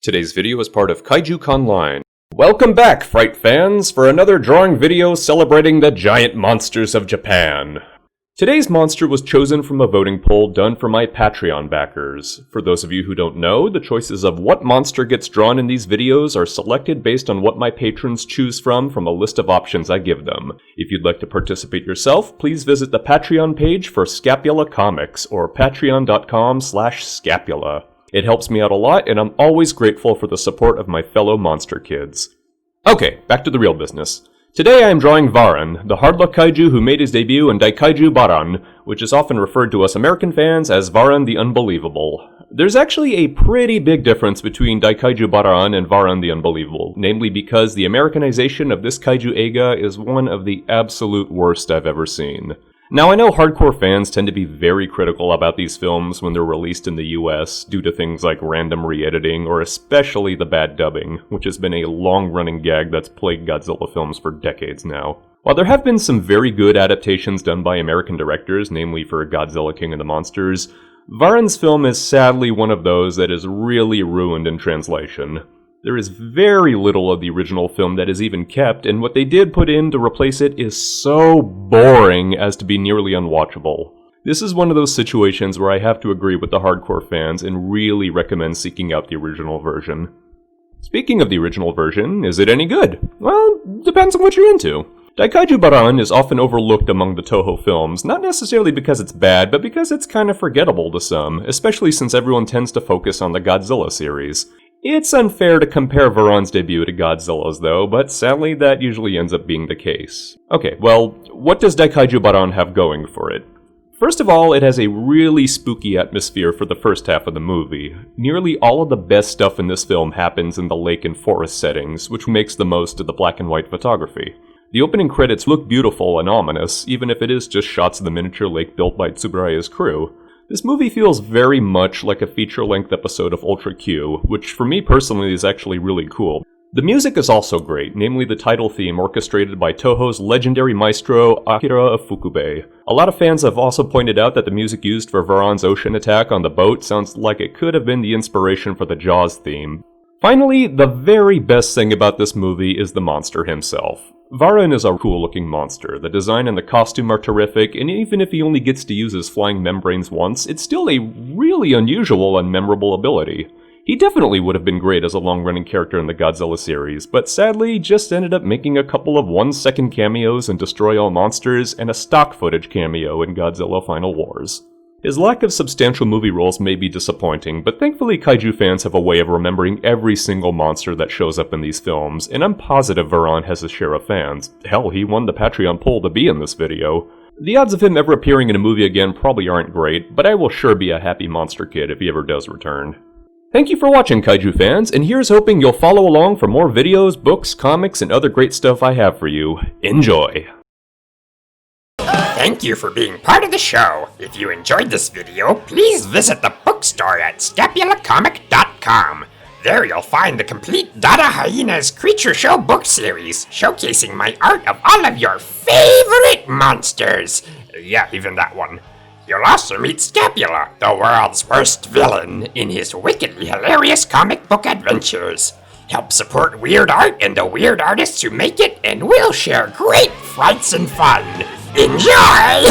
Today's video is part of Kaiju Conline. Welcome back, Fright fans, for another drawing video celebrating the giant monsters of Japan. Today's monster was chosen from a voting poll done for my Patreon backers. For those of you who don't know, the choices of what monster gets drawn in these videos are selected based on what my patrons choose from a list of options I give them. If you'd like to participate yourself, please visit the Patreon page for Scapula Comics, or patreon.com/scapula. It helps me out a lot, and I'm always grateful for the support of my fellow monster kids. Okay, back to the real business. Today I am drawing Varan, the hard-luck kaiju who made his debut in Daikaiju Varan, which is often referred to us American fans as Varan the Unbelievable. There's actually a pretty big difference between Daikaiju Varan and Varan the Unbelievable, namely because the Americanization of this kaiju eiga is one of the absolute worst I've ever seen. Now, I know hardcore fans tend to be very critical about these films when they're released in the US due to things like random re-editing or especially the bad dubbing, which has been a long-running gag that's plagued Godzilla films for decades now. While there have been some very good adaptations done by American directors, namely for Godzilla King of the Monsters, Varan's film is sadly one of those that is really ruined in translation. There is very little of the original film that is even kept, and what they did put in to replace it is so boring as to be nearly unwatchable. This is one of those situations where I have to agree with the hardcore fans and really recommend seeking out the original version. Speaking of the original version, is it any good? Well, depends on what you're into. Daikaiju Varan is often overlooked among the Toho films, not necessarily because it's bad, but because it's kind of forgettable to some, especially since everyone tends to focus on the Godzilla series. It's unfair to compare Varan's debut to Godzilla's though, but sadly that usually ends up being the case. Okay, well, what does Daikaiju Varan have going for it? First of all, it has a really spooky atmosphere for the first half of the movie. Nearly all of the best stuff in this film happens in the lake and forest settings, which makes the most of the black and white photography. The opening credits look beautiful and ominous, even if it is just shots of the miniature lake built by Tsuburaya's crew. This movie feels very much like a feature-length episode of Ultra Q, which for me personally is actually really cool. The music is also great, namely the title theme orchestrated by Toho's legendary maestro Akira of Fukube. A lot of fans have also pointed out that the music used for Varan's ocean attack on the boat sounds like it could have been the inspiration for the Jaws theme. Finally, the very best thing about this movie is the monster himself. Varan is a cool-looking monster. The design and the costume are terrific, and even if he only gets to use his flying membranes once, it's still a really unusual and memorable ability. He definitely would have been great as a long-running character in the Godzilla series, but sadly just ended up making a couple of 1-second cameos in Destroy All Monsters and a stock footage cameo in Godzilla Final Wars. His lack of substantial movie roles may be disappointing, but thankfully kaiju fans have a way of remembering every single monster that shows up in these films, and I'm positive Varan has a share of fans. Hell, he won the Patreon poll to be in this video. The odds of him ever appearing in a movie again probably aren't great, but I will sure be a happy monster kid if he ever does return. Thank you for watching, kaiju fans, and here's hoping you'll follow along for more videos, books, comics, and other great stuff I have for you. Enjoy! Thank you for being part of the show. If you enjoyed this video, please visit the bookstore at scapulacomic.com. There you'll find the complete Dada Hyena's Creature Show book series, showcasing my art of all of your favorite monsters. Yeah, even that one. You'll also meet Scapula, the world's worst villain, in his wickedly hilarious comic book adventures. Help support weird art and the weird artists who make it, and we'll share great frights and fun. Enjoy!